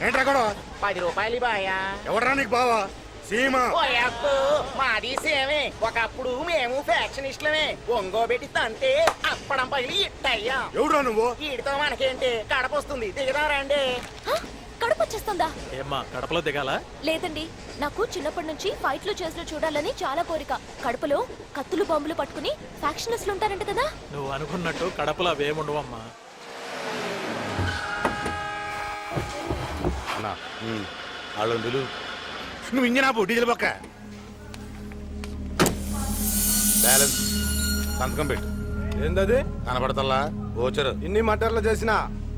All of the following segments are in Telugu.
ఏంట్రా గొడవ? 10 రూపాయలు బాయా. ఎవడరా నీకు బావా? సీమా. మాది సేమే. ఒకప్పుడు మేము ఫ్యాక్షనిస్టులమే. ఒంగోబెట్టి తంతే అప్పడం పగిలి ఇట్టయ్యా. ఎవడురా నువ్వు? వీడితో మనకేంటి, కడప వస్తుంది, దిగదారండి. కడప వచ్చేస్తుందా? ఏమ్మా కడపలో దిగాల? లేదండి, నాకు చిన్నప్పటి నుంచి ఫైట్లు చేసిన చూడాలని చాలా కోరిక. కడపలో కత్తులు బాంబులు పట్టుకుని ఫ్యాక్షనిస్టులు ఉంటారంట కదా. నువ్వు అనుకున్నట్టు కడపలో అవేముండవమ్మా. వాళ్ళు నువ్వు ఇంజనా పో, డీజిల్ పక్క. బ్యాలెన్స్ సంతకం పెట్టు. ఏందది కనపడతల్లా ఓచరు. ఇన్ని మటర్లు చేసినా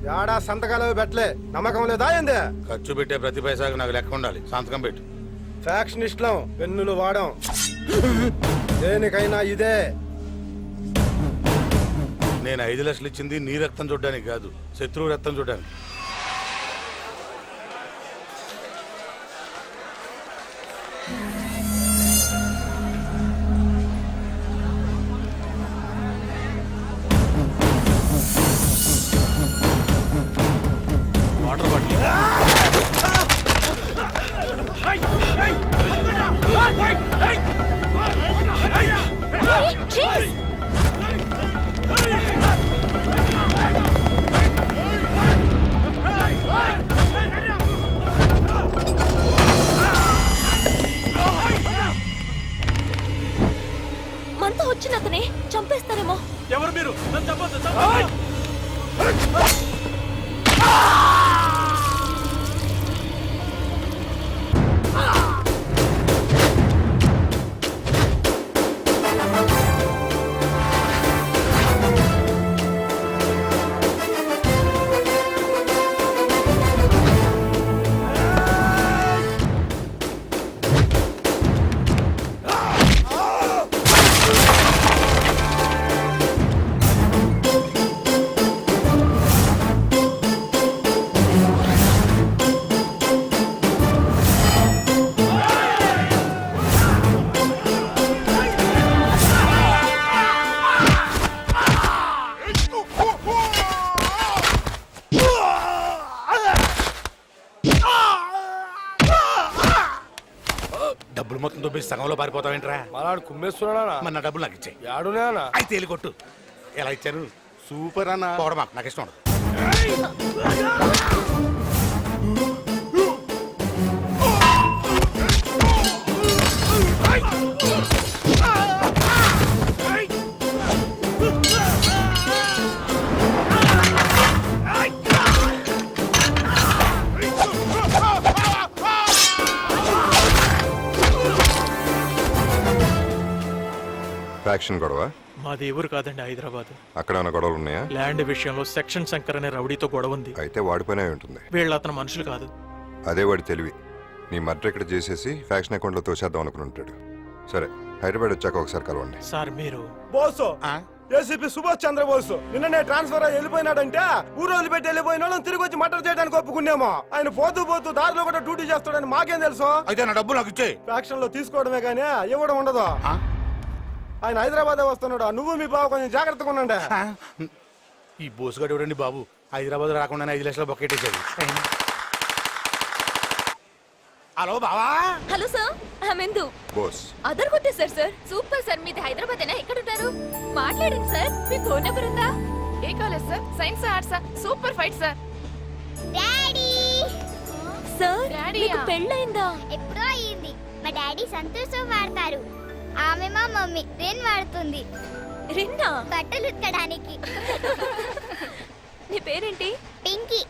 యాడా సంతకాలు పెట్టలే. నమ్మకం లేదా ఏంది? ఖర్చు పెట్టే ప్రతి పైసాకు నాకు లెక్క ఉండాలి. సంతకం పెట్టు. ఫ్యాక్షనిస్టులం, పెన్నులు వాడం. దేనికైనా ఇదే. నేను 5 లక్షలు ఇచ్చింది నీ రక్తం చూడడానికి కాదు, శత్రువు రక్తం చూడడానికి. Water bottle. మనతో వచ్చిన అతనే చంపేస్తారేమో. ఎవరు మీరు? నన్ను చంపొద్దు. డబ్బులు మొత్తం దొబ్బేసి సగంలో పారిపోతావేంట్రా? మనాడు కుమ్మేస్తున్నాడా? మరి నా డబ్బులు నాకు ఇచ్చాయి. యాడునేనా? అయితే వెళ్ళి కొట్టు. ఎలా ఇచ్చారు? సూపర్ అన్న. పోవడమా, నాకు ఇష్టం ఉండదు. ఫ్యాక్షన్ గొడవ? మాది ఊరు కాదండి, హైదరాబాద్. అక్కడ ఏమైనా గొడవలు ఉన్నాయా? ల్యాండ్ విషయంలో సెక్షన్ శంకర్ అనే రౌడీతో గొడవ ఉంది. అయితే వాడిపోయినే ఉంటుంది. వీళ్ళు అతను మనుషులు కాదు. అదే వాడి తెలివి. నీ మర్డర్ ఇక్కడ చేసేసి ఫ్యాక్షన్ అకౌంట్ లో తోసేద్దాం అనుకుని ఉంటాడు. సరే, హైదరాబాద్ వచ్చాక ఒకసారి కలవండి. సార్ మీరు బోసు ఏసీపీ సుభాష్ చంద్రబోస్ నిన్ననే ట్రాన్స్ఫర్ అయ్యి వెళ్ళిపోయినాడంటే ఊరు వదిలిపెట్టి వెళ్ళిపోయిన వాళ్ళని తిరిగి వచ్చి మర్డర్ చేయడానికి ఒప్పుకున్నామో. ఆయన పోతూ పోతూ దారిలో కూడా డ్యూటీ చేస్తాడని మాకేం తెలుసు? అయితే నా డబ్బులు నాకు ఇచ్చాయి. ఫ్యాక్షన్ లో తీసుకోవడమే కానీ ఇవ్వడం ఉండదు. ఆయన హైదరాబాద్ వస్తున్నాడు. నువ్వు మీ బావ కొంచెం జాగ్రత్తగా ఉండండి. ఈ బోసుగాడు ఎవడండి బాబు? హైదరాబాద్ రాకుండా 5 లక్షల బొక్కెట్టేశాడు. హలో బావా. హలో సార్, ఇందు బోస్ అదర్ కొట్టేశారు సార్. Super sir. మీది హైదరాబాద్ అయినా ఎక్కడ ఉంటారు? మాట్లాడండి సార్. మీ ఫోన్ నెంబర్ ఉందా? ఏ college sir? Science arts? Super fight sir. Daddy sir, డాడీయా? మీకు పెళ్ళైందా? ఎప్పుడో అయ్యింది. మా డాడీ సంతోషం వాడతారు. ఆమె మా మమ్మీ రెన్ వాడుతుంది. రిన్నా? బట్టలు ఉతకడానికి. నీ పేరేంటి? పింకీ.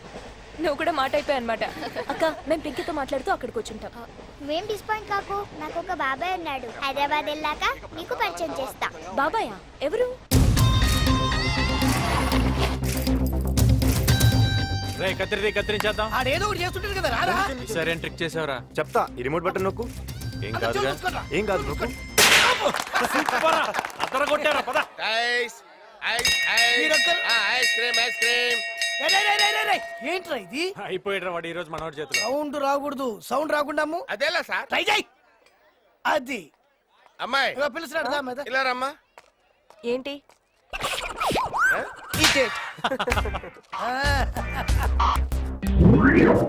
నువ్వు కూడా మాట అయిపోయా అనమాట. అక్క, మేము పింకీతో మాట్లాడుతూ అక్కడికి వచ్చుంటాం. నువ్వేం డిస్పాయింట్ కాకు. నాకు ఒక బాబాయ్ ఉన్నాడు. హైదరాబాద్ వెళ్ళాక నీకు పరిచయం చేస్తా. బాబాయా? ఎవరు? రే కత్తిరించేద్దాం. ఆడేదో ఒకటి చేస్తుంటారు కదా, రారా? సరే ట్రిక్ చేసావరా? చెప్తా. ఈ రిమోట్ బటన్ నొక్కు. ఏం కాదుగా. ఏం కాదు నొక్కు. అతర కొట్టారా? పద. ఏంట్రా ఇది? అయిపోయాడు వాడు ఈ రోజు మనోడి చేతిలో. సౌండ్ రాకూడదు. సౌండ్ రాకుండా అదేలా సార్. ట్రై చేయి. అది అమ్మాయి పిలుస్తున్నాడు. ఇలా రమ్మా. ఏంటి? ఇది ఇచ్చే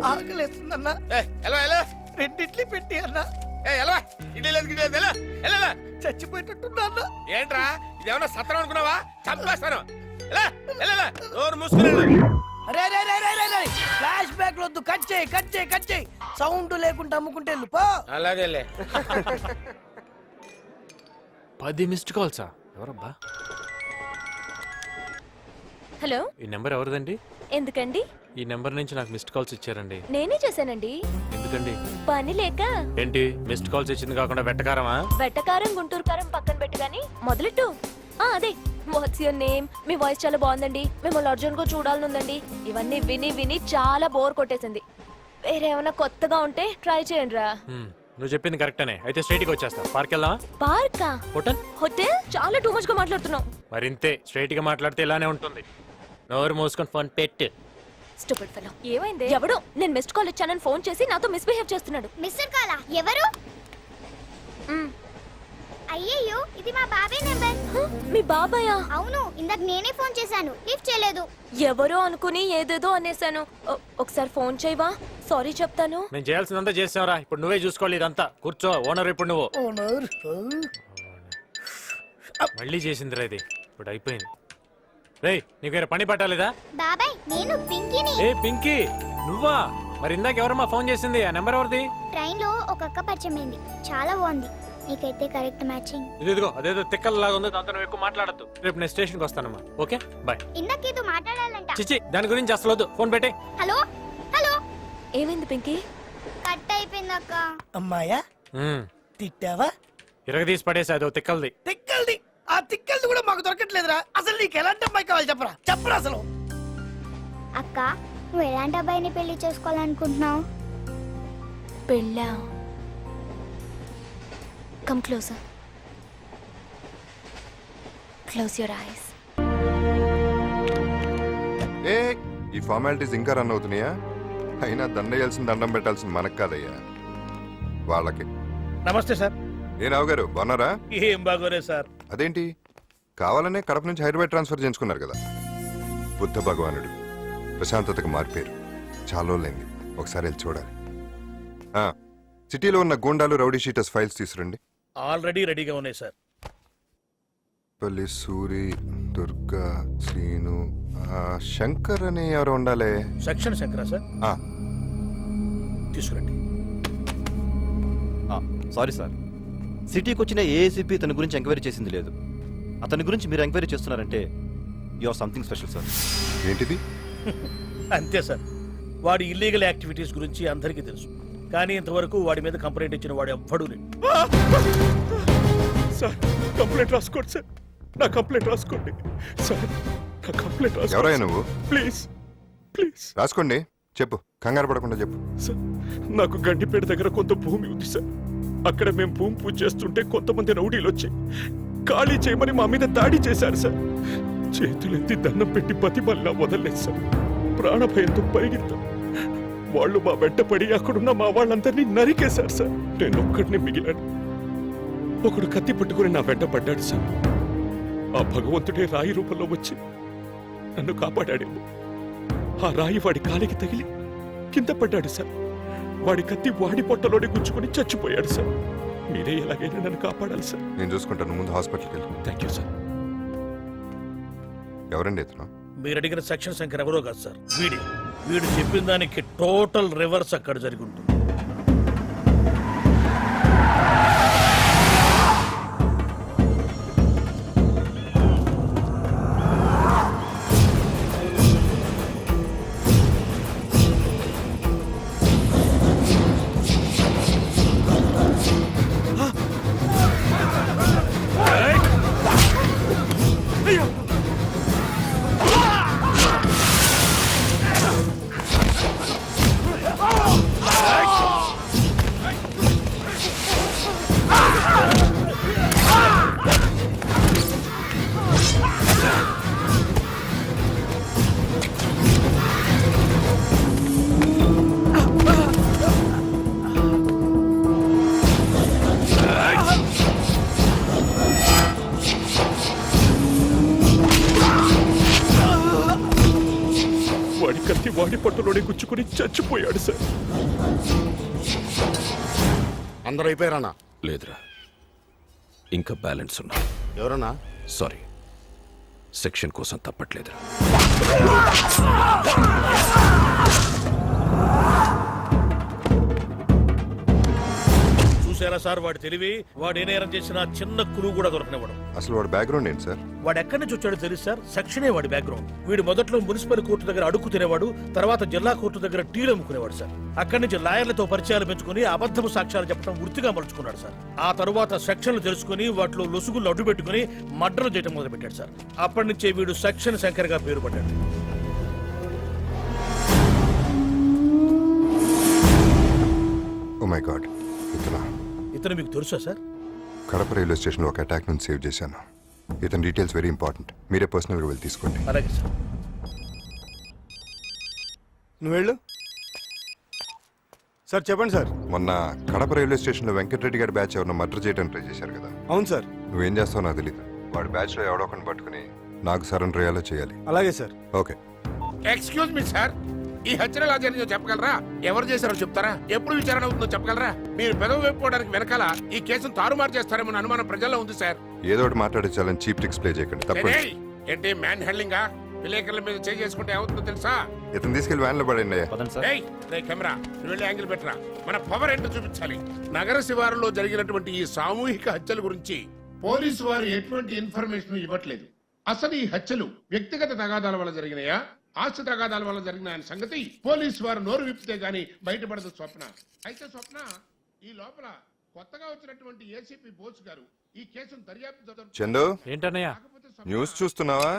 ఆకలేస్తుందన్నా రెండిట్లు పెట్టి అన్నా చచ్చిపోయేటట్టున్నా అన్నా ఏంట్రా ఇదేమన్నా సత్రం అనుకున్నావా చంపేస్తాను నోరు మూసుకుని అరే అరే అరే అరే అరే అరే ఫ్లాష్ బ్యాక్ వద్దు కట్ చేయి కట్ చేయి కట్ చేయి సౌండ్ లేకుండా అమ్ముకుంటే వెళ్ళు, పో అలాగేలే 10 మిస్డ్ కాల్సా ఎవరబ్బా హలో, ఈ నెంబర్ ఎవరిదండి? ఎందుకండి? ఈ నెంబర్ నుంచి నాకు మిస్డ్ కాల్స్ ఇచ్చారండి. నేనే చేశానండి. ఎందుకండి? పని లేక. ఏంటి మిస్డ్ కాల్స్ ఇచ్చింది కాకుండా వెట్టకారమా? వెట్టకారం గుంటూరు కారం పక్కన పెట్టు గాని మొదలెట్టు. అదే what's your name, me voice చాలా బాగుందండి, మిమ్మల్ని అర్జున్ గా చూడాలనుందండి. ఇవన్నీ విని విని చాలా బోర్ కొట్టేసింది. వేరేమైనా కొత్తగా ఉంటే ట్రై చేయండి రా. నువ్వు చెప్పింది కరెక్టనే. అయితే స్ట్రైట్ గా వచ్చేస్తా. పార్క్ వెళ్దామా? పార్కా? హోటల్? హోటల్ చాలా టూ మచ్ గా మాట్లాడుతున్నావు. మరింతే స్ట్రైట్ గా మాట్లాడితే ఇలానే ఉంటుంది. నోరు మూసుకొని ఫోన్ పెట్టు. Stupid fellow. ఏమైంది? ఎవడో నేను మిస్డ్ కాల్ ఇచ్చానని ఫోన్ చేసి నాతో మిస్బిహేవ్ చేస్తున్నాడు. మిస్టర్ కాలా ఎవరు? అయ్యయ్యో ఇది మా బాబాయ్ నెంబర్. మీ బాబాయా? అవును, ఇందాక నేనే ఫోన్ చేశాను, లిఫ్ట్ చేయలేదు. ఎవరో అనుకుని ఏదేదో అనేసాను. ఒకసారి ఫోన్ చేయవా? సారీ చెప్తాను. నేను చేయాల్సిందంతా చేసావురా. ఇప్పుడు నువ్వే చూసుకోవాలి ఇదంతా. కూర్చో ఓనర్. ఇప్పుడు నువ్వు ఓనర్ మళ్ళీ చేసిందిరా ఇది. ఇప్పుడు అయిపోయింది. రేయ్ నీకు వేరే పని పట్టాలేదా? బాబాయ్ నేను పింకీని. ఏ పింకీ నువ్వా? మరి ఇందాక ఎవరమ్మా ఫోన్ చేసింది? ఆ నెంబర్ ఎవరిది? ట్రైన్ లో ఒక అక్క పరిచయం అయింది, చాలా బాగుంది. నీకైతే కరెక్ట్ మ్యాచింగ్. ఇదిగో అదేదో తిక్కల్లాగా ఉంది. దాంతో నువ్వు ఎక్కువ మాట్లాడద్దు. రేపు నేను స్టేషన్కి వస్తానమ్మా. Okay bye. ఇందాకేదో మాట్లాడాలంట. చిచి దాని గురించి అసలు వద్దు. ఫోన్ పెట్టే. Hello hello. ఏమైంది పింకీ? కట్ అయిపోయింది అక్క. అమ్మాయా తిట్టావా? ఇరగదీసి పడేసి అదో తిక్కల్ది. తిక్కల్ది. ఆ తిక్కల్ది కూడా మాకు దొరకట్లేదురా. అసలు నీకు ఎలాంటి అమ్మాయి కావాలి చెప్పరా చెప్పరా అసలు. అక్క నువ్వు ఎలాంటి అబ్బాయిని పెళ్లి చేసుకోవాలనుకుంటున్నావు? పెళ్ళా? Come closer. Close your eyes. ఏ ఈ ఫార్మాలిటీస్ ఇంకా రన్ అవుతున్నాయా? అయినా దండేయాల్సిన దండం పెట్టాల్సిన మనకు కాదయ్యా, వాళ్ళకి. నమస్తే సార్. ఏ రావు గారు బాగున్నారా? ఏం బాగోరే సార్. అదేంటి కావాలనే కడప నుంచి హైదరాబాద్ ట్రాన్స్ఫర్ చేయించుకున్నారు కదా. బుద్ధ భగవానుడు ప్రశాంతతకు మారిపోయారు. చాలా రోజులైంది, ఒకసారి వెళ్ళి చూడాలి. సిటీలో ఉన్న గూండాలు రౌడీ షీటర్స్ ఫైల్స్ తీసుకురండి. ఆల్రెడీ రెడీగా ఉన్నాయి సార్. పల్లి సూరి, దుర్గా, శ్రీను, శంకర్ అని ఎవరు ఉండాలి? సెక్షన్ శంకరా సార్, తీసుకురండి. సారీ సార్, సిటీకి వచ్చిన ఏఏసీపీ తన గురించి ఎంక్వైరీ చేసింది లేదు. అతని గురించి మీరు ఎంక్వైరీ చేస్తున్నారంటే you or something special sir. ఏంటిది? అంతే సార్. వాడి ఇల్లీగల్ యాక్టివిటీస్ గురించి అందరికీ తెలుసు, కానీ ఇంతవరకు వాడి మీద కంప్లైంట్ ఇచ్చిన వాడు ఎవ్వడూ లేడు. సార్ కంప్లైంట్ రాసుకోండి సార్, నా కంప్లైంట్ రాసుకోండి సార్, నా కంప్లైంట్ రాసుకోండి. ఎవరయ్యా నువ్వు? ప్లీజ్ ప్లీజ్ రాసుకోండి, చెప్పు, కంగారు పడకుండా చెప్పు. సార్ నాకు గండిపేట దగ్గర కొంత భూమి ఉంది సార్. అక్కడ మేము భూమి పూజ చేస్తుంటే కొంతమంది రౌడీలు వచ్చి ఖాళీ చేయమని మా మీద దాడి చేశారు సార్. చేతులెత్తి దండం పెట్టి బతిమల్లా వదలలేదు సార్. ప్రాణభయంతో పరిగెత్తాం. వాళ్ళు మా వెంట పడి అక్కడున్న మా వాళ్ళందరినీ నరికేశారు సార్. నేను ఒక్కడిని మిగిలాను. ఒకడు కత్తి పట్టుకుని నా వెంట పడ్డాడు సార్. ఆ భగవంతుడే రాయి రూపంలో వచ్చి నన్ను కాపాడాడేమో. ఆ రాయి వాడి కాలికి తగిలి కింద పడ్డాడు సార్. వాడి కత్తి వాడి పొట్టలోనే గుచ్చుకొని చచ్చిపోయాడు సార్. మీరే ఎలాగైనా నన్ను కాపాడాలి సార్. నేను చూసుకుంటాను, ముందు హాస్పిటల్కి వెళ్ళి. Thank you sir. ఎవరండి ఇతను? మీరు అడిగిన సెక్షన్ శంకర్ ఎవరో కాదు సార్, వీడు చెప్పిన దానికి టోటల్ రివర్స్ అక్కడ జరిగి ఉంటుంది. వాడి కత్తి వాడి పట్టులోనే గుచ్చుకుని చచ్చిపోయాడు సార్. అందరూ అయిపోయారన్నా? లేదురా, ఇంకా బ్యాలెన్స్ ఉన్నా. ఎవరన్నా? సారీ, సెక్షన్ కోసం తప్పట్లేదురా. చూసారా సార్ వాడి తెలివి? వాడు ఏ నేరం చేసినా చిన్న క్లూ కూడా దొరకనివ్వడం. అసలు వాడి బ్యాక్గ్రౌండ్ ఏంటి సార్? వాడు ఎక్కడి నుంచి వచ్చాడో తెలుసు సార్? సెక్షనే వాడి బ్యాక్గ్రౌండ్. వీడు మొదట్లో మున్సిపల్ కోర్టు దగ్గర అడుగు తినేవాడు, తర్వాత జిల్లా కోర్టు దగ్గర టీలు అమ్ముకునేవాడు సార్. అక్కడి నుంచి లాయర్లతో పరిచయాలు పెంచుకుని అబద్ధపు సాక్ష్యాలు చెప్పడం వృత్తిగా మలుచుకున్నాడు సార్. ఆ తరువాత సెక్షన్లు తెలుసుకుని వాటిలో లొసుగులు అడ్డు పెట్టుకుని మర్డర్లు చేయడం మొదలుపెట్టాడు సార్. అప్పటి నుంచే వీడు సెక్షన్ శంకర్ గా పేరు పడ్డాడు. ఓ మై గాడ్, ఇతను మీకు తెలుసా సార్? కడప రైల్వే స్టేషన్లో ఒక అటాక్ నుంచి సేవ్ చేశాను. ఇతని డీటెయిల్స్ వెరీ ఇంపార్టెంట్. మీరే పర్సనల్గా వెళ్ళి తీసుకోండి. అలాగే సార్. నువ్వు వెళ్ళు సార్. చెప్పండి సార్. మొన్న కడప రైల్వే స్టేషన్లో వెంకటరెడ్డి గారి బ్యాచ్ ఎవరినో మర్డర్ చేయడానికి ట్రై చేశారు కదా? అవును సార్. నువ్వేం చేస్తావో నాకు తెలియదు. వాడి బ్యాచ్లో ఎవడో ఒకరిని పట్టుకుని నాకు సరెండర్ అయ్యేలా చేయాలి. అలాగే sir. Okay. Excuse me sir, ఈ హత్యలు ఎలా జరిగిందో చెప్పగలరా? ఎవరు చేశారో చెప్తారా? ఎప్పుడు విచారణ అవుతుందో చెప్పగలరా? మీరు పెదవి వేపుకోవడానికి వెనకాల ఈ కేసును తారుమారు చేస్తారేమో అనుమానం ప్రజల్లో ఉంది సార్. ఏదో ఒకటి మాట్లాడించాలని చీప్ ట్రిక్స్ ప్లే చేయకండి. తప్పండి. ఏయ్, ఏంటి మ్యాన్ హ్యాండ్లింగా? విలేకరుల మీద చేసుకుంటే ఏమవుతుందో తెలుసా? ఇతను తీసుకెళ్లి వ్యాన్లో పడండి. పదండి సార్. ఏయ్, రే కెమెరా, నువ్వు వెళ్ళి యాంగిల్ పెట్టరా. మన పవర్ ఏంటో చూపించాలి. నగర శివారులో జరిగినటువంటి ఈ సామూహిక హత్యల గురించి పోలీసు వారు ఎటువంటి ఇన్ఫర్మేషన్ ఇవ్వట్లేదు. అసలు ఈ హత్యలు వ్యక్తిగత తగాదాల వల్ల జరిగినాయా, ఆస్తి తగాదాల వల్ల జరిగిన సంగతి పోలీసు వారు నోరు విప్పితే గానీ బయటపడదు స్వప్న. అయితే స్వప్న, ఈ లోపల కొత్తగా వచ్చినటువంటి ఏసీపీ బోస్ గారు ఈ కేసును దర్యాప్తు చందు, ఏంటన్నయ్య? న్యూస్ చూస్తున్నావా?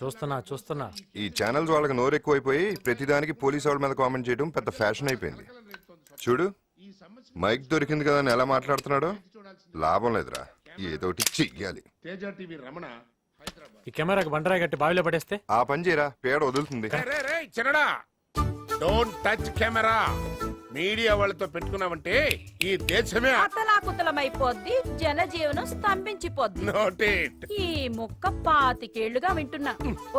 చూస్తున్నా. ఈ ఛానల్స్ వాళ్ళకి నోరు ఎక్కువైపోయి ప్రతిదానికి పోలీసు వాళ్ళ మీద కామెంట్ చేయడం పెద్ద ఫ్యాషన్ అయిపోయింది. చూడు, మైక్ దొరికింది కదా అని ఎలా మాట్లాడుతున్నాడో. లాభం లేదురా, ఏదోటి చెయ్యాలి. తేజ టీవీ రమణ, హైదరాబాద్. ఈ కెమెరాకి బండరాయి కట్టి బావిలో పడేస్తే ఆ పని చేయరా, పేడ వదులుతుంది. చిన్నడా, డోంట్ టచ్ కెమెరా. మీడియా వాళ్ళతో పెట్టుకున్నామంటే ఈ దేశమే అతలాకుతలమైపోద్ది, జనజీవనం స్తంభించిపోద్ది. నోటేట్. ఈ ముక్క 25 ఏళ్లుగా వింటున్నా,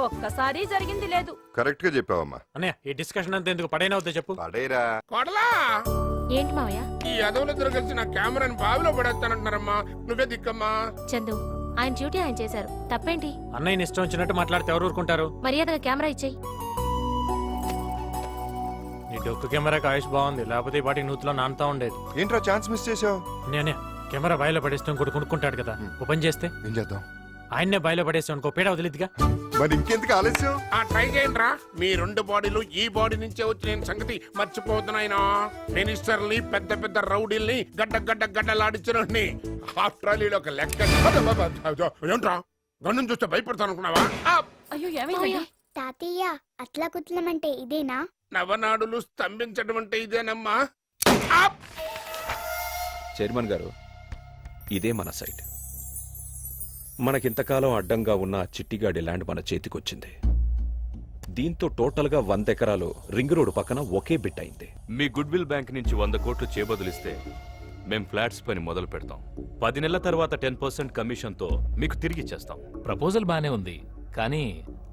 ఒక్కసారి జరిగింది లేదు. కరెక్ట్ గా చెప్పావమ్మా. అన్నయ్య, ఈ డిస్కషన్ అంతా ఎందుకు? పడైనా వద్దా చెప్పు. పడేరా. కొడలా, ఏంటి మావయ్య? ఈ అదవులిద్దరు కలిసి నా కెమెరాని బావిలో పడేస్తానంటున్నారమ్మా. నువ్వే దిక్కమ్మా. చందు, ఆయన డ్యూటీ ఆయన చేశారు, తప్పేంటి? అన్నయ్యని ఇష్టం వచ్చినట్టు మాట్లాడితే ఎవరు ఊరుకుంటారు? మర్యాదగా కెమెరా ఇచ్చేయి. నీ డొక్కు కెమెరాకి ఆయుష్ బాగుంది, లేకపోతే ఈ పాటికి నూతిలో నానుతా ఉండేది. ఏంట్రా ఛాన్స్ మిస్ చేసావు? అన్నయ్య, కెమెరా బాయిలో పడేస్తే ఇంకోటి కొనుక్కుంటాడు కదా, ఓపెన్ చేస్తే ఏం చేద్దాం? ఆయన్నే బాయిలో పడేస్తే ఇంకో పీడ వదిలిద్దిగా. మరి ఇంకెందుకు ఆలస్యం? ఆ ట్రై చేయండి రా. మీ రెండు బాడీలు ఈ బాడీ నుంచే వచ్చిన సంగతి మర్చిపోతున్నాయినా. మినిస్టర్ని, పెద్ద పెద్ద రౌడీల్ని గడ్డలాడించిన ఆఫ్టర్ ఆల్ ఒక లెక్క. ఏంట్రా, గన్ను చూస్తే భయపడతాను అనుకున్నావా? అయ్యో, ఏమైంది? తాతయ్య, అట్లా కుట్లమంటే ఇదేనా? నవనాడులు స్తంభించడం అంటే ఇదేనమ్మా. చైర్మన్ గారు, ఇదే మన సైట్. మనకింతకాలం అడ్డంగా ఉన్న ఆ చిట్టిగాడి ల్యాండ్ మన చేతికొచ్చింది. దీంతో టోటల్గా 100 ఎకరాలు రింగ్ రోడ్ పక్కన ఒకే బిట్ అయింది. మీ గుడ్ విల్ బ్యాంక్ నుంచి 100 కోట్లు చేబదులిస్తే మేం ఫ్లాట్స్ పని మొదలు పెడతాం. 10 నెలల తర్వాత 10% కమిషన్తో మీకు తిరిగి ఇచ్చేస్తాం. ప్రపోజల్ బానే ఉంది, కానీ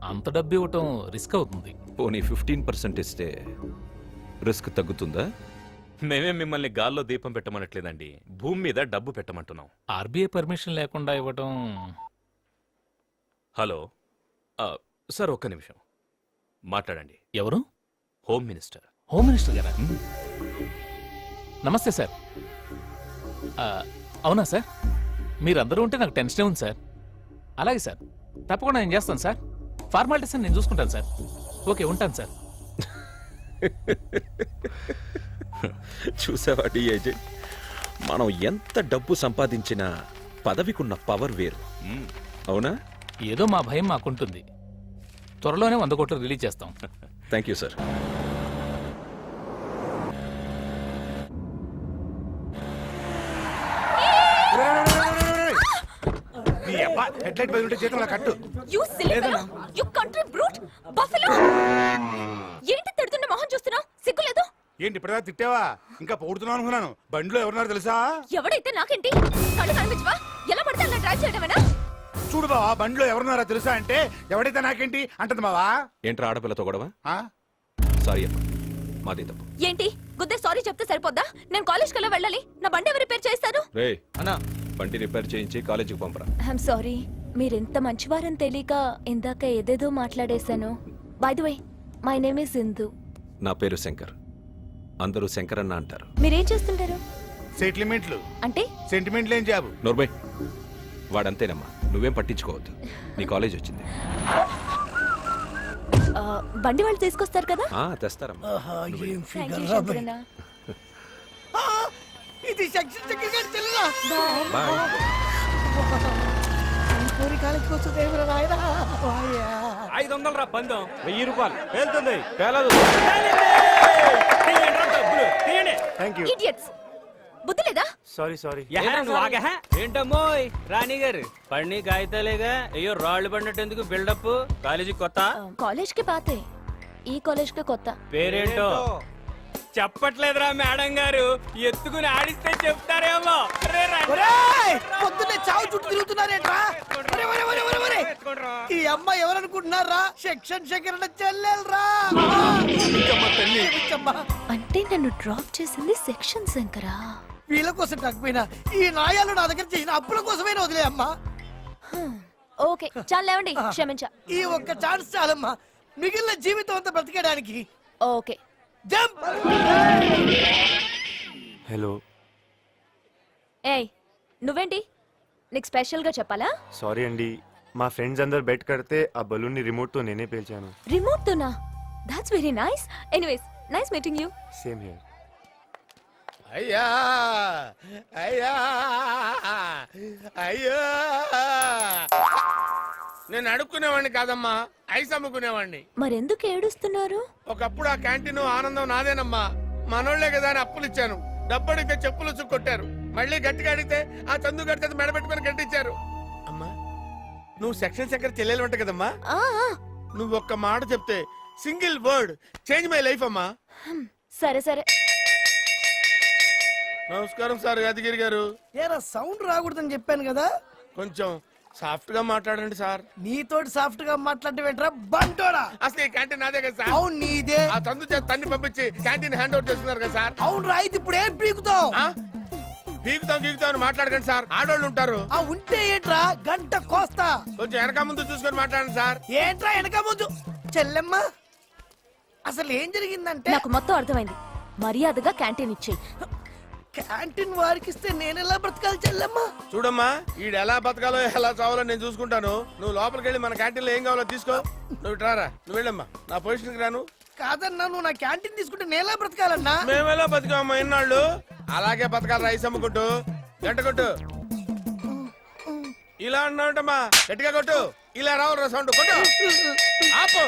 అంత డబ్బు ఇవ్వటం రిస్క్ అవుతుంది. పోనీ 15% ఇస్తే రిస్క్ తగ్గుతుందా? మేమే మిమ్మల్ని గాల్లో దీపం పెట్టమనట్లేదండి, భూమి మీద డబ్బు పెట్టమంటున్నాం. ఆర్బీఐ పర్మిషన్ లేకుండా ఇవ్వటం. హలో సార్, ఒక్క నిమిషం మాట్లాడండి. ఎవరు? Home minister. హోమ్ మినిస్టర్ గారా? నమస్తే సార్. అవునా సార్? మీరందరూ ఉంటే నాకు టెన్షనే ఉంది సార్. అలాగే సార్, తప్పకుండా నేను చేస్తాను సార్. ఫార్మాలిటీస్ నేను చూసుకుంటాను సార్. ఓకే, ఉంటాను సార్. చూసావా డిఐజీ, మనం ఎంత డబ్బు సంపాదించినా పదవికున్న పవర్ వేరు. అవునా? ఏదో మా భయం మాకుంటుంది. త్వరలోనే 100 కోట్లు రిలీజ్ చేస్తాం. Thank you sir. హెడ్లైట్ బదులుంటే చేతుల కట్టు. You silly fellow! You country brute! Buffalo! ఏంటి తిడుతున్న మొహం చూస్తున్నావు? సిగ్గులేదు? ఏంటి ఇప్పటిదా తిట్టావా? ఇంకా పొగుడుతున్నావు అనుకున్నాను. బండిలో ఎవరున్నారు తెలుసా? ఎవడైతే నాకేంటి? కళ్ళు కనిపించవా? ఎలా పడితే అలా డ్రైవ్ చేయడమేనా? చూడు బావా, బండిలో ఎవరున్నారో తెలుసా అంటే ఎవడైతే నాకేంటి అంటుంది బావా. ఏంట్రా ఆడపిల్లతో గొడవ? సారీ అమ్మా, మాదే తప్పు. ఏంటి గుద్దే సారీ చెప్తే సరిపోద్దా? నేను కాలేజ్ కల్లా వెళ్ళాలి. నా బండి ఎవరు రిపేర్ చేస్తారు? రే అన్నా బండి రిపేర్ చేయించి కాలేజీకి పంపరా. ఐఎమ్ సారీ, మీరెంత మంచివారని తెలియక ఇందాక ఏదేదో మాట్లాడేశాను. By the way, my name is Sindhu. నా పేరు శంకర్, అందరూ శంకర్ అన్న అంటారు. మీరేం చేస్తుంటారు? సెటిల్మెంట్లు అంటే సెంటిమెంట్లు ఏం జాబు? నోర్బై, వాడంతేనమ్మా, నువ్వేం పట్టించుకోవద్దు. నీ కాలేజ్ వచ్చింది. ఆ, బండి వాళ్ళు తీసుకొస్తారు కదా? తెస్తారమ్మా. ఏం Thank you, ఫిగర్ శంకరన్న. ఇది సెక్షన్ సెక్షన్ గారి చెల్లెలా? బాయ్. పూరి కాలేజ్కి వస్తుంది ఏమిరా నాయనా? వాయ్యా. 500 రా పందెం, 1000 రూపాయలు వెళ్తుంది. పేలదు. Idiots. బుద్ధి లేదా? ఏంటమ్మోయ్ రాణి గారు, పడిని కాగితాలేగా, అయ్యో రాళ్ళు పడినట్టు ఎందుకు బిల్డప్? కాలేజీ కొత్త, కాలేజ్ కి పాతే, ఈ కాలేజ్ కి కొత్త. పేరేంటో చెప్పట్లేదురా మేడం గారు, ఎత్తుకుని ఆడిస్తే చెప్తారేమో. అరే రా. ఒరేయ్! పొద్దున్నే చావు చుట్టూ తిరుగుతున్నారేంట్రా? ఒరే, ఒరే, ఒరే, ఒరే, ఒరే! ఈ అమ్మాయి ఎవరనుకుంటున్నారా? సెక్షన్ శంకరన్న చెల్లెల్రా. క్షమించమ్మా. అంటే నన్ను డ్రాప్ చేసింది సెక్షన్ శంకరా? వీళ్ళ కోసం కాకపోయినా ఈ నాయాలు నా దగ్గర చేసిన అప్పుల కోసమైనా వదిలే అమ్మా. ఓకే చాలు లేవండి, క్షమించా. ఈ ఒక్క ఛాన్స్ చాలమ్మా, మిగిలిన జీవితం అంతా బ్రతికేయడానికి. Okay jump. హలో. ఏయ్ నువ్వేంటి? నీకు స్పెషల్ గా చెప్పాలా? సారీ అండి, మా ఫ్రెండ్స్ అందరు బెట్ కడితే ఆ బలూన్ ని రిమోట్ తో నేనే పేల్చాను. రిమోట్ తోనా? That's very nice. Anyways, nice meeting you. Same here. అయ్యా అయ్యా అయ్యా, నేను అడుక్కునేవాడిని కాదమ్మా, ఐస్ అమ్ముకునేవాడిని. మరెందుకు ఏడుస్తున్నారు? ఒకప్పుడు ఆ క్యాంటీన్ ఆనందం నాదేనమ్మా. మనోళ్లే కదా అని అప్పులు ఇచ్చాను. డబ్బు అడిగితే చెప్పులు వచ్చి కొట్టారు. మళ్ళీ గట్టిగా అడిగితే ఆ చందు గడితే మెడబెట్టుకుని గట్టించారు. అమ్మా నువ్వు సెక్షన్ శంకర్ చెల్లెలు అంట కదమ్మా. ఆ, ఆ. నువ్వు ఒక్క మాట చెప్తే, single word change my life అమ్మా. సరే సరే. నమస్కారం సార్ యాదగిరి గారు. ఏరా సౌండ్ రాకూడదని చెప్పాను కదా. కొంచెం సాఫ్ట్ గా మాట్లాడండి సార్. నీతోటి సాఫ్ట్ గా మాట్లాడటమేంట్రా బంటోడా? అసలు ఈ క్యాంటీన్ నాదే కదా సార్. అవును నీదే. ఆ తందు చేత తన్ని పంపించి క్యాంటీన్ హ్యాండ్ ఓవర్ చేస్తున్నారు కదా సార్. అవును రా, ఇది ఇప్పుడు ఏం పీకుతావు? పీకుతాం గీకుతాం అని మాట్లాడకండి సార్, ఆడోళ్ళు ఉంటారు. ఆ ఉంటే ఏంట్రా, గంట కోస్తా. కొంచెం వెనక ముందు చూసుకొని మాట్లాడండి సార్. ఏంట్రా వెనక ముందు? చెల్లెమ్మ అసలు ఏం జరిగిందంటే, నాకు మొత్తం అర్థమైంది. మర్యాదగా క్యాంటీన్ ఇచ్చేయి. క్యాంటీన్ వారికి ఇస్తే నేను ఎలా బ్రతకాలి చెల్లెమ్మ? చూడమ్మా, ఈడు ఎలా బతకాలో ఎలా చావాలో నేను చూసుకుంటాను. నువ్వు లోపలికి వెళ్ళి మన క్యాంటీన్ లో ఏం కావాలో తీసుకో. నువ్వు ఇట్రారా, నువ్వు వెళ్ళమ్మా, నా పొజిషన్కి రాను. కాదన్నా, నువ్వు నా క్యాంటీన్ తీసుకుంటే నేను ఎలా బ్రతకాలన్నా? మేమెలా బతికామమ్మా ఇన్నాళ్ళు, అలాగే బతకాలి రైస్ అమ్ముకుంటూ. గంట కొట్టు. ఇలా అన్నావుంటమ్మా, గట్టిగా కొట్టు. ఇలా రావు సౌండ్ కొట్టు. ఆపు.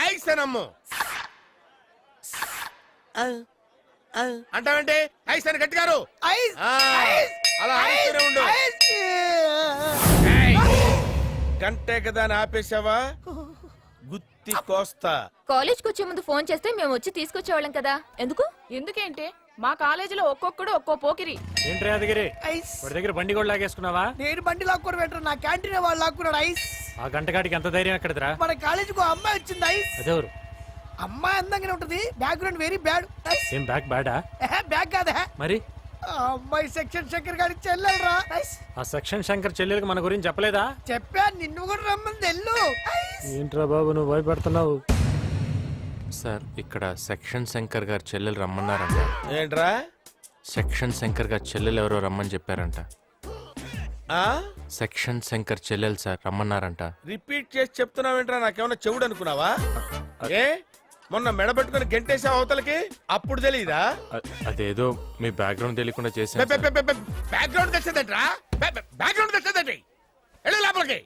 ఐసనమ్ము అంటావంటే ఐస్ అని గట్టిగారు. Ice, ice. అలా ఆడిస్తూనే ఉండు. ఐస్. ఏయ్, గంటే కదా అని ఆపేశావా? గుత్తి కోస్తా. కాలేజ్కి వచ్చే ముందు ఫోన్ చేస్తే మేము వచ్చి తీసుకొచ్చేవాళ్ళం కదా. ఎందుకు? ఎందుకేంటి మా కాలేజీలో ఒక్కొక్కడు ఒక్కో పోకిరి. ఏంటి యాదగిరి, ఐస్. వాడి దగ్గర బండి కూడా లాగేసుకున్నావా? నేను బండి లాక్కొని పెట్టరు, నా క్యాంటీన్ వాళ్ళు లాక్కున్నాడు. ఐస్. ఆ గంటగాడికి ఎంత ధైర్యం ఎక్కడదిరా? మన కాలేజీకి ఒక అమ్మాయి వచ్చింది. ఐస్. అదెవరు? అమ్మాయి అందంగానే ఉంటది, బ్యాక్గ్రౌండ్ వెరీ బ్యాడ్. ఏం బ్యాక్ బ్యాడా? బ్యాక్ కాదా? మరి ఆ అమ్మాయి సెక్షన్ శంకర్ గారికి చెల్లెలరా. ఆ సెక్షన్ శంకర్ చెల్లెలకి మన గురించి చెప్పలేదా? చెప్పా, నిన్ను కూడా రమ్మని తెల్లు. ఏంట్రా బాబు నువ్వు భయపడుతున్నావు? సార్ ఇక్కడ సెక్షన్ శంకర్ గారు చెల్లెలు రమ్మన్నారంట. ఏంట్రా? సెక్షన్ శంకర్ గారు చెల్లెలు ఎవరో రమ్మని చెప్పారంట. సెక్షన్ శంకర్ చెల్లెలు సార్ రమ్మన్నారంట. రిపీట్ చేసి చెప్తున్నావేంట్రా? నాకేమన్నా చెవుడు అనుకున్నావా? ఏ మొన్న మెడబెట్టుకుని గెంటేసా అవతలకి, అప్పుడు తెలీదా? అదేదో మీ బ్యాక్గ్రౌండ్ తెలియకుండా చేశాను. బ్యాక్గ్రౌండ్ తెచ్చేదేంట్రా? బ్యాక్గ్రౌండ్ తెచ్చేదేంటి? వెళ్ళు లోపలికి.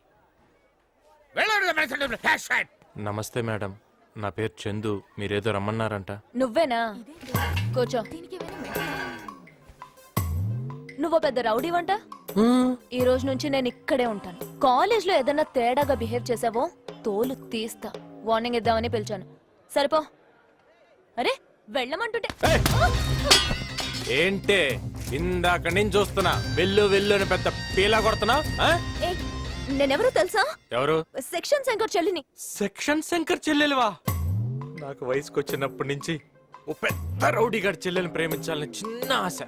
నమస్తే మేడం, నా పేరు చందు, మీరేదో రమ్మన్నారంట. నువ్వేనా? కూర్చో. నువ్వు పెద్ద రౌడీ వంట. ఈ రోజు నుంచి నేను ఇక్కడే ఉంటాను. కాలేజ్ లో ఏదైనా తేడాగా బిహేవ్ చేసావో తోలు తీస్తా. వార్నింగ్ ఇద్దామని పిలిచాను. సరిపో. అరే వెళ్ళమంటుంటే ఏంటే ఇందాక నేను చూస్తున్నా, వెళ్ళు వెళ్ళు అని పెద్ద పీలా కొడుతున్నావు. నేనెవరో తెలుసా? ఎవరు? సెక్షన్ శంకర్ చెల్లిని. సెక్షన్ శంకర్ చెల్లెలువా? నాకు వయసుకు వచ్చినప్పటి నుంచి ఓ పెద్ద రౌడీ గారి చెల్లెల్ని ప్రేమించాలని చిన్న ఆశ.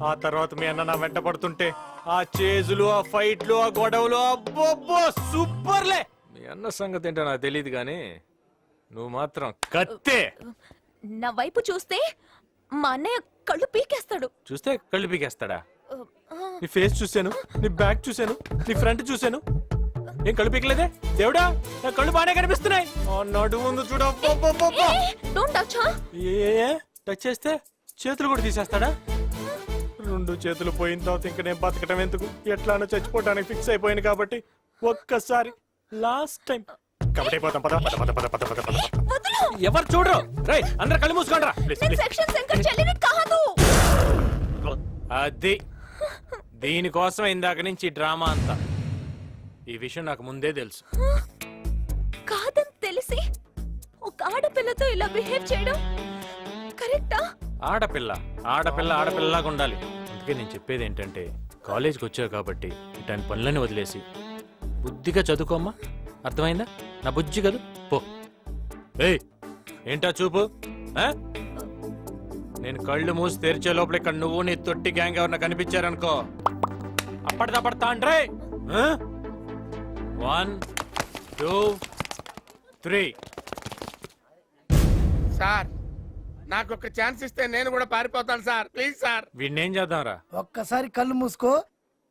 ఆ తర్వాత మీ అన్న నా వెంట పడుతుంటే ఆ చేజులు, ఆ ఫైట్లు, ఆ గొడవలు, అబ్బో సూపర్లే. మీ అన్న సంగతి ఏంటో నాకు తెలియదు కానీ నువ్వు మాత్రం కత్తే. నా వైపు చూస్తే మా అన్నయ్య కళ్ళు పీకేస్తాడు. చూస్తే కళ్ళు పీకేస్తాడా? నీ ఫేస్ చూశాను, నీ బ్యాక్ చూశాను, నీ ఫ్రంట్ చూశాను. ఏం కళ్ళు పీకలేదే దేవుడా? నా కళ్ళు బాగానే కనిపిస్తున్నాయి. నడు ముందు చూడ. Don't touch. టచ్ చేస్తే చేతులు కూడా తీసేస్తాడా? రెండు చేతులు పోయిన తర్వాత ఇంక నేను బతకటం ఎందుకు? ఎట్లానో చచ్చిపోవడానికి ఫిక్స్ అయిపోయాను కాబట్టి ఒక్కసారి లాస్ట్ టైం కాబట్టి అయిపోతాం. పద పద పద పద పద పద పద. ఎవరు చూడరు. రేయ్ అందరు కళ్ళు మూసుకోండి రా. సెక్షన్ శంకర్ చెల్లిని కాదు. అది దీనికోసం ఇందాక నుంచి డ్రామా అంతా. ఈ విషయం నాకు ముందే తెలుసు. కాదని తెలిసి ఒక ఆడపిల్లతో ఇలా బిహేవ్ చేయడం కరెక్టా? ఆడపిల్ల ఆడపిల్ల ఆడపిల్లలాగా ఉండాలి. అందుకే నేను చెప్పేది ఏంటంటే కాలేజీకి వచ్చావు కాబట్టి ఇటాని పనులని వదిలేసి బుద్ధిగా చదువుకోమ్మా. అర్థమైందా? నా బుజ్జి కదూ పో. ఏయ్ ఏంటా చూపు? నేను కళ్ళు మూసి తెరిచే లోపల ఇక్కడ నువ్వు నీ తొట్టి గ్యాంగ్ ఎవరన్నా కనిపించారనుకో అప్పటిదప్పడతా అంటే 1 2 3. సార్ నాకు ఒక ఛాన్స్ ఇస్తే నేను కూడా పారిపోతాను సార్. Please sir. వీడిని ఏం చేద్దాంరా? ఒక్కసారి కళ్ళు మూసుకో,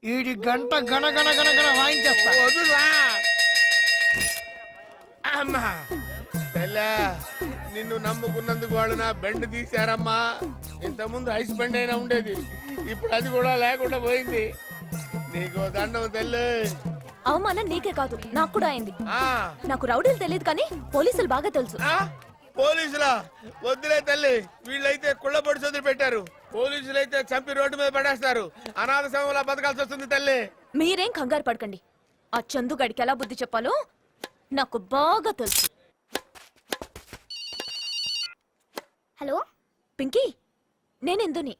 ఈడి గంట గణ గణ గణ గణ వాయించేస్తా. వదురా. అమ్మా తెల్లా, నిన్ను నమ్ముకున్నందుకు వాళ్ళు నా బెండ్ తీశారమ్మా. ఇంతకుముందు ఐస్ బెండ్ అయినా ఉండేది, ఇప్పుడు అది కూడా లేకుండా పోయింది. నీకు దండం తెల్లు. అవమానం నీకే కాదు నాకు కూడా అయింది. నాకు రౌడీలు తెలియదు కానీ పోలీసులు బాగా తెలుసు. పోలీసులా? వద్దులే తల్లి, వీళ్ళైతే కుళ్ళబడి చదువు పెట్టారు. పోలీసులైతే చంపి రోడ్డు మీద పడేస్తారు. అనాథ సమయంలో బతకాల్సి వస్తుంది తల్లి. మీరేం కంగారు పడకండి. ఆ చందు గడికి ఎలా బుద్ధి చెప్పాలో నాకు బాగా తెలుసు. హలో పింకీ, నేను ఇందుని.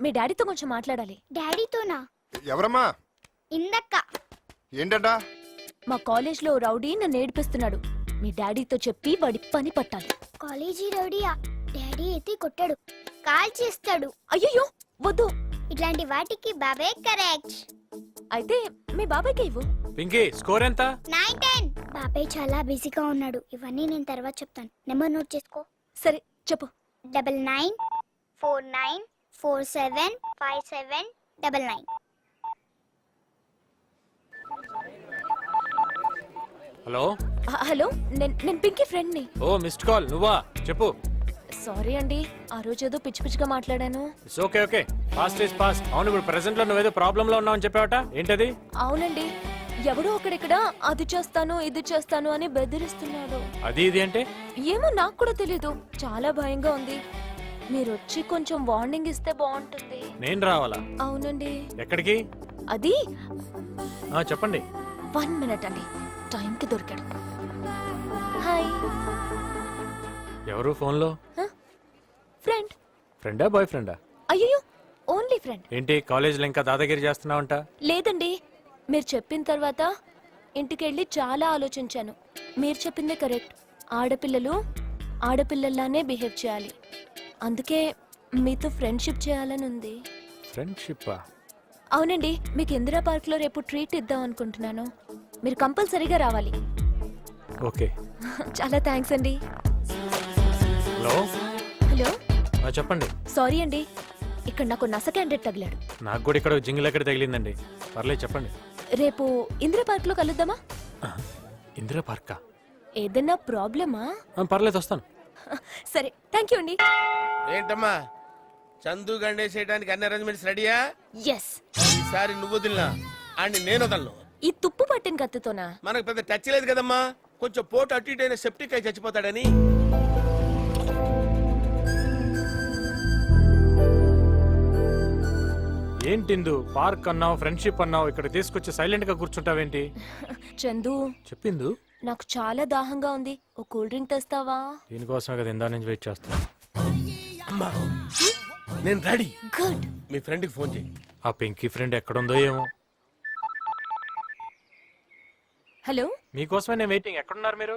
మీ డాడీతో కొంచెం మాట్లాడాలి. డాడీతోనా? ఎవరమ్మా? ఇందక్క. ఏంటంట? మా కాలేజ్లో రౌడీ నన్ను ఏడిపిస్తున్నాడు. మీ డాడీతో చెప్పి వాడి పని పట్టాలి. కాలేజీ రౌడీయా? డాడీ అయితే కొట్టాడు, కాల్ చేస్తాడు. అయ్యో వద్దు. ఇట్లాంటి వాటికి బాబాయ్ కరెక్ట్. అయితే మీ బాబాయ్కి ఇవ్వు. పింకీ స్కోర్ ఎంత? 9-10. బాబాయ్ చాలా బిజీగా ఉన్నాడు. ఇవన్నీ నేను తర్వాత చెప్తాను. నెంబర్ నోట్ చేసుకో. సరే చెప్పు. 9949475799. హలో హలో, నేను పింకీ ఫ్రెండ్ ని. ఓ మిస్డ్ కాల్ నువ్వా? చెప్పు. సారీ అండి, ఆ రోజు ఏదో పిచ్చి పిచ్చిగా మాట్లాడాను. It's okay okay. Fast is fast. అవును ఇప్పుడు ప్రెసెంట్ లో నువ్వేదో ప్రాబ్లం లో ఉన్నావని చెప్పావట, ఏంటది? అవునండి, ఎవడో అక్కడిక్కడ అది చేస్తాను ఇది చేస్తాను అని బెదిరిస్తున్నాడు. అది ఇది అంటే ఏమో నాకు కూడా తెలీదు. చాలా భయంగా ఉంది. మీరు వచ్చి కొంచెం వార్నింగ్ ఇస్తే బాగుంటుంది. నేను రావాలా? అవునండి. ఎక్కడికి? అది చెప్పండి. 1 minute అండి, టైంకి దొరికాడు. హాయ్. ఎవరు ఫోన్ లో? ఫ్రెండ్. ఫ్రెండా బాయ్ ఫ్రెండా? అయ్యో ఓన్లీ ఫ్రెండ్. ఏంటి కాలేజ్ లో ఇంకా దాదాగిరి చేస్తున్నావంట? లేదండి, మీరు చెప్పిన తర్వాత ఇంటికెళ్ళి చాలా ఆలోచించాను. మీరు చెప్పిందే కరెక్ట్. ఆడపిల్లలు ఆడపిల్లల్లానే బిహేవ్ చేయాలి. అందుకే మీతో ఫ్రెండ్షిప్ చేయాలని ఉంది. ఫ్రెండ్షిప్పా? అవునండి, మీకు ఇందిరా పార్క్ లో రేపు ట్రీట్ ఇద్దాం అనుకుంటున్నాను. మీరు కంపల్సరీగా రావాలి. ఓకే. చాలా థ్యాంక్స్ అండి. Hello hello. చెప్పండి. సారీ అండి, ఇక్కడ నాకు నస క్యాండిడేట్ తగిలాడు. నాకు కూడా ఇక్కడ జింగిల్ ఎక్కడ తగిలిందండి. పర్లేదు చెప్పండి. రేపు ఇందిరా పార్క్ లో కలుద్దామా? ఇందిరా పార్కా? ఏదన్నా ప్రాబ్లమా? పర్లేదు వస్తాను. సరే థ్యాంక్ యూ అండి. ఏంటమ్మా చందు గండేసేయడానికి అన్ని అరేంజ్మెంట్స్ రెడీయా? ఎస్. ఈసారి నువ్వు వదిలినా అండ్ నేను వదలను. ఈ తుప్పు పట్టిన కత్తితోనా? మనకు పెద్ద టచ్ లేదు కదమ్మా. కొంచెం పోటు అటు ఇటు అయిన సెప్టిక్ అయి చచ్చిపోతాడని. ఏంటిందు పార్క్ అన్నావు, ఫ్రెండ్షిప్ అన్నావు, ఇక్కడ తీసుకొచ్చి సైలెంట్ గా కూర్చుంటావేంటి? చందు చెప్పిందు. నాకు చాలా దాహంగా ఉంది, ఓ కూల్ డ్రింక్ తెస్తావా? దీనికోసమే కదా ఇందా నుంచి వెయిట్ చేస్తున్నా. అమ్మా నేను రెడీ. గుడ్. మీ ఫ్రెండ్ కి ఫోన్ చేయి. ఆ పింకీ ఫ్రెండ్ ఎక్కడుందో ఏమో. హలో. మీకోసమే నేను వెయిటింగ్. ఎక్కడున్నారు మీరు?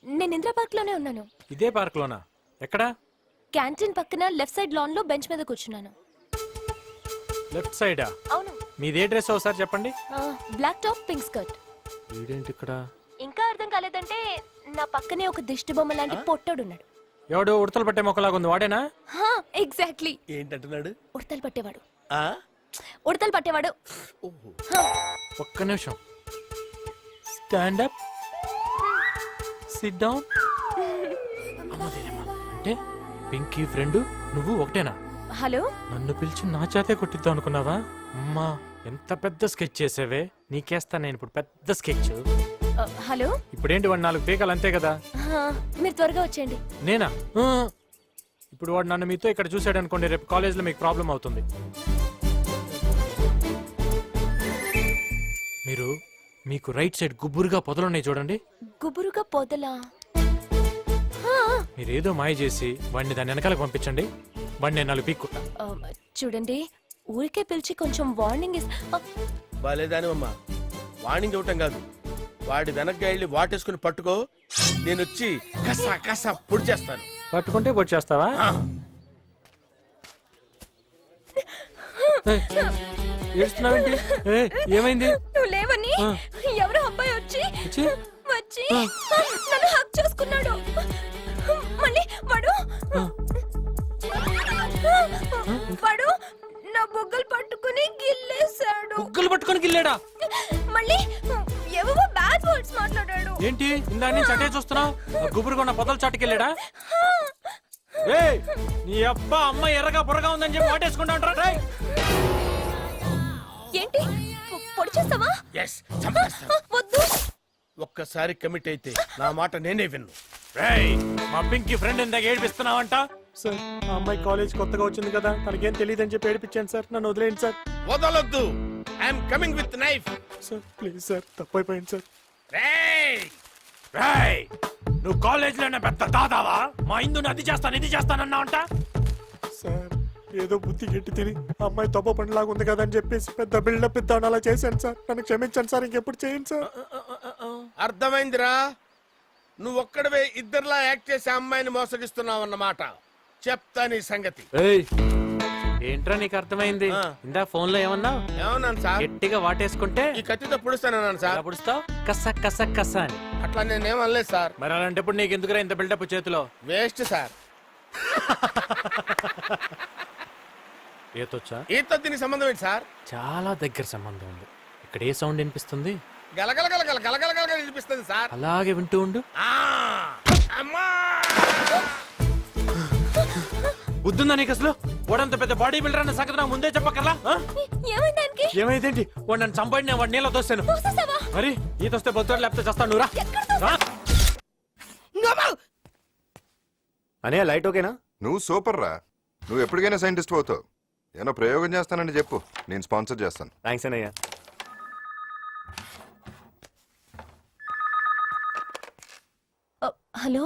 నేను ఇందిరా పార్క్ లోనే ఉన్నాను. ఇదే పార్క్ లోనా? ఎక్కడా? క్యాంటీన్ పక్కన లెఫ్ట్ సైడ్ లాన్ లో బెంచ్ మీద కూర్చున్నాను. లెఫ్ట్ సైడా? అవును. మీదే డ్రెస్ ఒకసారి చెప్పండి. Black top pink skirt. వీడేంటి ఇక్కడ? ఇంకా అర్థం కాలేదంటే నా పక్కనే ఒక దిష్టి బొమ్మ లాంటి పొట్టోడు ఉన్నాడు. ఎవడో ఉడతలు పట్టే మొక్కలాగా ఉంది, వాడేనా? ఎగ్జాక్ట్లీ. ఏంటంటున్నాడు? ఉడతలు పట్టేవాడు. ఆ? ఉడతలు పట్టేవాడు. ఒక్క నిమిషం. Stand up, SIT down. అంటే పింకీ ఫ్రెండ్ నువ్వు ఒకటేనా? హలో, నన్ను పిలిచి నా చేతే కొట్టిద్దాం అనుకున్నావా? అమ్మా ఎంత పెద్ద స్కెచ్ చేసావే. నీకేస్తా నేను ఇప్పుడు పెద్ద స్కెచ్. హలో. ఇప్పుడేంటి వాడు 4 పీకలు అంతే కదా? మీరు త్వరగా వచ్చేయండి. నేనా? ఇప్పుడు వాడు నన్ను మీతో ఇక్కడ చూసాడు అనుకోండి, రేపు కాలేజ్లో మీకు ప్రాబ్లం అవుతుంది. మీకు రైట్ సైడ్ గుబురుగా పొదలున్నాయి చూడండి. గుబురుగా పొదలా? మీరేదో మాయ చేసి వాడిని దాని వెనకాలకు పంపించండి. వాడిని నేను 4 పీక్కుంటా. చూడండి, ఊరికే పిలిచి కొంచెం వార్నింగ్ బాలేదానివమ్మా. వాణింగ్ ఇవ్వటం కాదు, వాడి వెనక్కి వెళ్ళి వాటేసుకుని పట్టుకో, నేను వచ్చి కసా కసా పొడి చేస్తాను. పట్టుకుంటే పొడి చేస్తావా? ఏడుస్తున్నావేంటి? ఏమైంది? నువ్వు లేవని ఎవరో అబ్బాయి వచ్చి నన్ను హక్ చేసుకున్నాడు. మళ్ళీ వాడు నా బుగ్గలు పట్టుకుని గిల్లేశాడు. బుగ్గలు పట్టుకుని గిల్లాడా? మళ్ళీ ఏవో బ్యాడ్ వర్డ్స్ మాట్లాడాడు. ఏంటి ఇందా నుంచి అటే చూస్తున్నావు? గుబురుగా ఉన్న పొదలు చాటుకెళ్ళాడా? నీ అబ్బా అమ్మ ఎర్రగా బుర్రగా ఉందని చెప్పి వాటేసుకుంటా ఉంటారా? ఏంటి పొడి చేస్తావా? వద్దు. ఒక్కసారి కమిట్ అయితే నా మాట నేనే విన్ను. మా పింకీ ఫ్రెండ్ ఇందాక ఏడిపిస్తున్నావంట. సార్ ఆ అమ్మాయి కాలేజ్ కొత్తగా వచ్చింది కదా, తనకేం తెలియదని చెప్పి ఏడిపించాను సార్. నన్ను వదిలేయండి సార్. వదలొద్దు. I'm coming with knife. Sir please sir, తప్పైపోయింది సార్. నువ్వు కాలేజీలోనే పెద్ద దాదావా? మా ఇందుని అది చేస్తాను ఇది చేస్తానన్నావంట. సార్ ఏదో బుద్ధి గట్టి తిని అమ్మాయి తప్ప పండులాగా ఉంది కదా అని చెప్పేసి పెద్ద బిల్డప్ ఇద్దాను, అలా చేశాను సార్. నన్ను క్షమించండి సార్, ఇంకెప్పుడు చేయండి సార్. అర్థమైందిరా? నువ్వు ఒక్కడవే ఇద్దరులా యాక్ట్ చేసి అమ్మాయిని మోసగిస్తున్నావు అన్నమాట. చెప్తా నీ సంగతి. ఏంట్రా నీకు అర్థమైంది? ఇందా ఫోన్ లో ఏమన్నావు? ఏమన్నాను సార్? గట్టిగా వాటేసుకుంటే ఈ కత్తితో పొడుస్తానన్నాను సార్. పుడుస్తావు కస కస కస అని. అట్లా నేనేమనలేదు సార్. మరి అలాంటప్పుడు నీకు ఎందుకురా ఇంత బిల్డప్ చేతిలో? Waste sir. ఈతొచ్చా? ఈత దీనికి సంబంధం ఏంటి సార్? చాలా దగ్గర సంబంధం ఉంది. ఇక్కడ ఏ సౌండ్ వినిపిస్తుంది? గలగల గలగల గలగల గలగల వినిపిస్తుంది సార్. అలాగే వింటూ ఉండు. అమ్మా బుద్ధుందా నీకు అసలు? వాడంత పెద్ద బాడీ బిల్డర్ అన్న సంగతి నాకు ముందే చెప్పకర్లా? ఏమైందేంటి? వాడు నన్ను చంపండి, నేను వాడు నీళ్ళ తోస్తాను. మరి ఈత వస్తే బొద్దుడు లేకపోతే చేస్తాను. నువ్వు రా. అనే లైట్ ఓకేనా? నువ్వు సూపర్ రా. నువ్వు ఎప్పటికైనా సైంటిస్ట్ అవుతావు. ఏమో ప్రయోగం చేస్తానని చెప్పు, నేను స్పాన్సర్ చేస్తాను. థ్యాంక్స్ అన్నయ్య. హలో,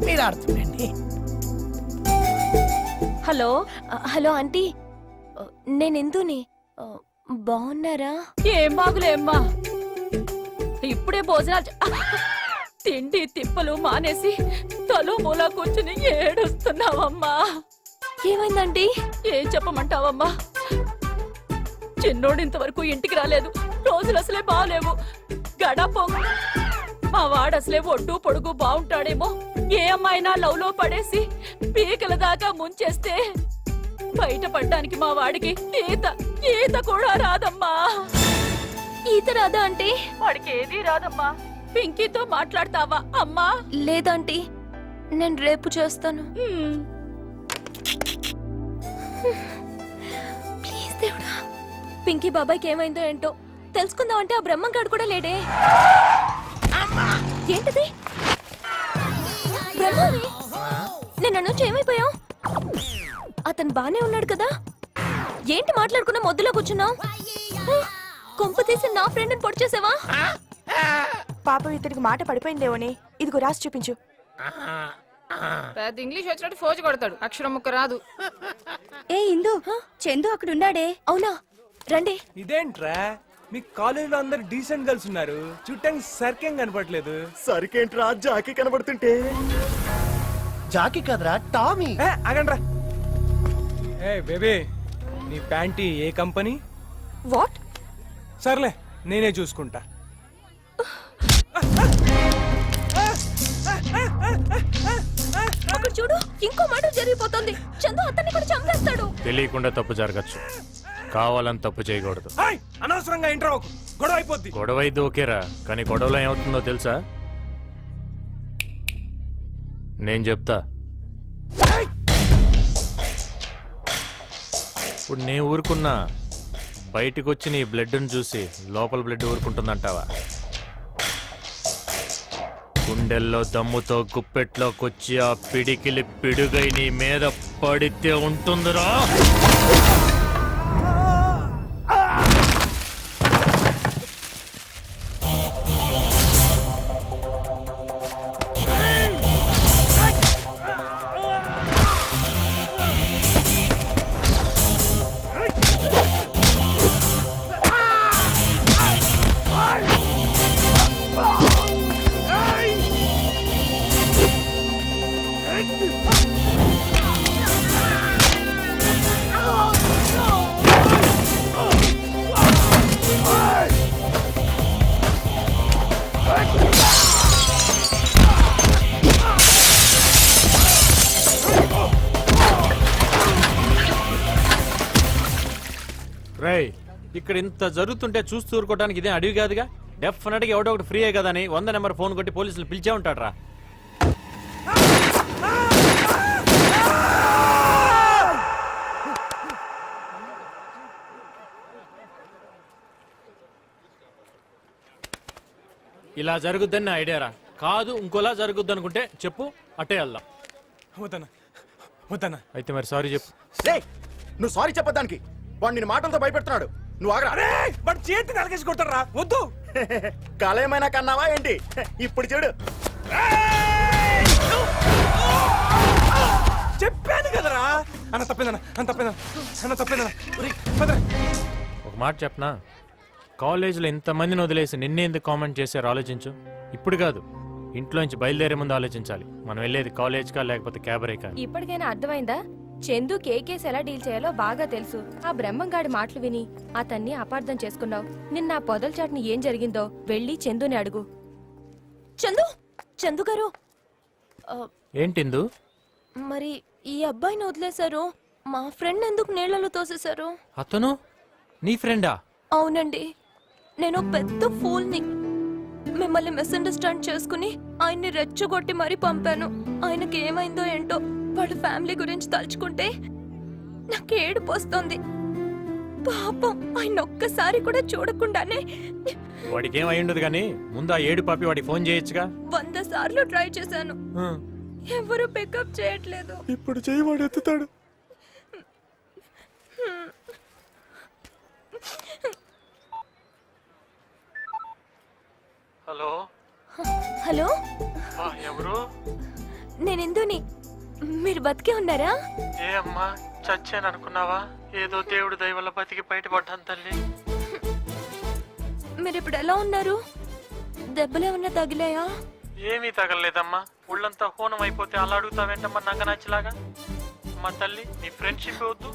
మీరు ఆడుతుండండి. హలో. హలో ఆంటీ, నేను ఎందుని. బాగున్నారా? ఏం బాగులేమ్మా, ఇప్పుడే భోజనాలు తిండి తిప్పలు మానేసి తలో మూలా కూర్చుని ఏడుస్తున్నావమ్మా. ఏమైందండి? ఏం చెప్పమంటావమ్మా? చిన్నోడు ఇంతవరకు ఇంటికి రాలేదు. రోజులు అసలే బాగలేవు. గడపొంగ మా వాడు అసలే ఒడ్డు పొడుగు బాగుంటాడేమో. ఏ అమ్మాయినా లవ్ లో పడేసి పీకల దాకా ముంచేస్తే బయటపడ్డానికి మా వాడికి ఈత కూడా రాదమ్మా. ఈత రాదా ఆంటీ? వాడికి ఏదీ రాదమ్మా. పింకీతో మాట్లాడతావా అమ్మా? లేదంటీ, నేను రేపు చేస్తాను. ప్లీజ్ దేవుడా, పింకీ బాబాయ్కి ఏమైందో ఏంటో తెలుసుకుందామంటే ఆ బ్రహ్మంగాడు కూడా లేడే. ఏంటిది? బ్రహ్మవి, నేను నుంచి ఏమైపోయావు? అతను బానే ఉన్నాడు కదా? ఏంటి మాట్లాడుకున్నా మొద్దులో కూర్చున్నావు? కొంప తీసి నా ఫ్రెండ్ ని పొడి చేసావా? పాపం ఇతడికి మాట పడిపోయిందేమోనే. ఇదిగో రాసి చూపించు. పెద్ద ఇంగ్లీష్ వచ్చినట్టు ఫోజు కొడతాడు, అక్షరం ముక్క రాదు. ఏ ఇందు, చందు అక్కడ ఉన్నాడే. అవునా? రండి. ఇదేంట్రా మీ కాలేజీలో అందరు డీసెంట్ గర్ల్స్ ఉన్నారు, చూడటానికి సరికేం కనపడలేదు. సరికేంట్రా జాకి కనబడుతుంటే? జాకి కదరా టామీ. ఆగండ్రా. ఏ బేబీ, నీ ప్యాంటీ ఏ కంపెనీ? వాట్? సర్లే నేనే చూసుకుంటా. అక్కడ చూడు, ఇంకో మాట జరిగిపోతుంది. చందు అతన్ని కూడా చంపేస్తాడు. తెలియకుండా తప్పు జరగచ్చు, కావాలని తప్పు చేయకూడదు. అనవసరంగా ఇంటర్ గొడవ అయిపోద్ది. గొడవ అయితే ఓకేరా, కానీ గొడవలో ఏమవుతుందో తెలుసా? నేను చెప్తా. ఇప్పుడు నేను ఊరుకున్నా, బయటకు వచ్చి నీ బ్లడ్ని చూసి లోపల బ్లడ్ ఊరుకుంటుందంటావా? గుండెల్లో దమ్ముతో గుప్పెట్లోకొచ్చి ఆ పిడికిలి పిడుగై నీ మీద పడితే ఉంటుందిరా. రేయ్, ఇక్కడ ఇంత జరుగుతుంటే చూస్తూ ఊరుకోవడానికి ఇదే అడవి కాదుగా. డెఫినెట్ గా ఎవడో ఒకటి ఫ్రీ కదా అని 100 నెంబర్ ఫోన్ కొట్టి పోలీసులు పిలిచే ఉంటాడు రా. ఇలా జరుగుద్దని నా ఐడియా రా. కాదు ఇంకోలా జరుగుద్ది అనుకుంటే చెప్పు, అట్టే వెళ్దాం. వద్దన్నా, వద్దన్నా. అయితే మరి సారీ చెప్పు. నువ్వు సారీ చెప్పడానికి వాడు నిన్ను మాటలతో భయపెడుతున్నాడు. నువ్వు ఆగరా. బట్ చేతి నలకేసి కొట్టారా? వద్దు. కళ కన్నావా ఏంటి? ఇప్పుడు చూడు. చెప్పాను కదరా. అన్న తప్పిందన్నా, అన్న తప్పిందన్నా, అన్న తప్పిందన్నా. ఒక మాట చెప్పనా, కాలేజీలో ఇంతమందిని వదిలేసి నిన్నే ఎందుకు కామెంట్ చేశారు ఆలోచించు. ఇప్పుడు కాదు, ఇంట్లో నుంచి బయలుదేరే ముందు ఆలోచించాలి. మనం వెళ్ళేది కాలేజ్కా లేకపోతే క్యాబరేకా. ఇప్పటికైనా అర్థమైందా? చందు కేకేస్ ఎలా డీల్ చేయాలో బాగా తెలుసు. ఆ బ్రహ్మంగాడి మాటలు విని అతన్ని అపార్థం చేసుకున్నావు. నిన్న ఆ పొదల చాటుని ఏం జరిగిందో వెళ్ళి చందుని అడుగు. చందు, చందు గారు, ఏంటిందు? మరి ఈ అబ్బాయిని వదిలేశారు, మా ఫ్రెండ్ ఎందుకు నీళ్లలో తోసేశారు? అతను నీ ఫ్రెండా? అవునండి, నేను పెద్ద ఫూల్ని. మిమ్మల్ని మిస్అండర్స్టాండ్ చేసుకుని ఆయన్ని రెచ్చగొట్టి మరీ పంపాను. ఆయనకి ఏమైందో ఏంటో, వాళ్ళ ఫ్యామిలీ గురించి తలుచుకుంటే నాకు ఏడుపు వస్తుంది. పాపం ఆయన ఒక్కసారి కూడా చూడకుండానే. వాడికి ఏం అయి ఉండదు కానీ ముందు ఆ ఏడు పాపి వాడికి ఫోన్ చేయొచ్చుగా. 100 సార్లు ట్రై చేశాను, ఎవరు పికప్ చేయట్లేదు. ఇప్పుడు చెయ్యి, వాడు ఎత్తుతాడు. హలో హలో, ఎవరు? నేను ఇందుని. మీరు బతికే ఉన్నారా? ఏ అమ్మా, చచ్చాను అనుకున్నావా? ఏదో దేవుడు దయ వల్ల బతికి బయటపడ్డాను తల్లి. మీరు ఇప్పుడు ఎలా ఉన్నారు? దెబ్బలేమన్నా తగిలాయా? ఏమీ తగలలేదమ్మా, ఒళ్ళంతా హోనం అయిపోతే అలా అడుగుతావేంటమ్మా నంగ నచ్చలాగా. మా తల్లి, నీ ఫ్రెండ్షిప్ వద్దు,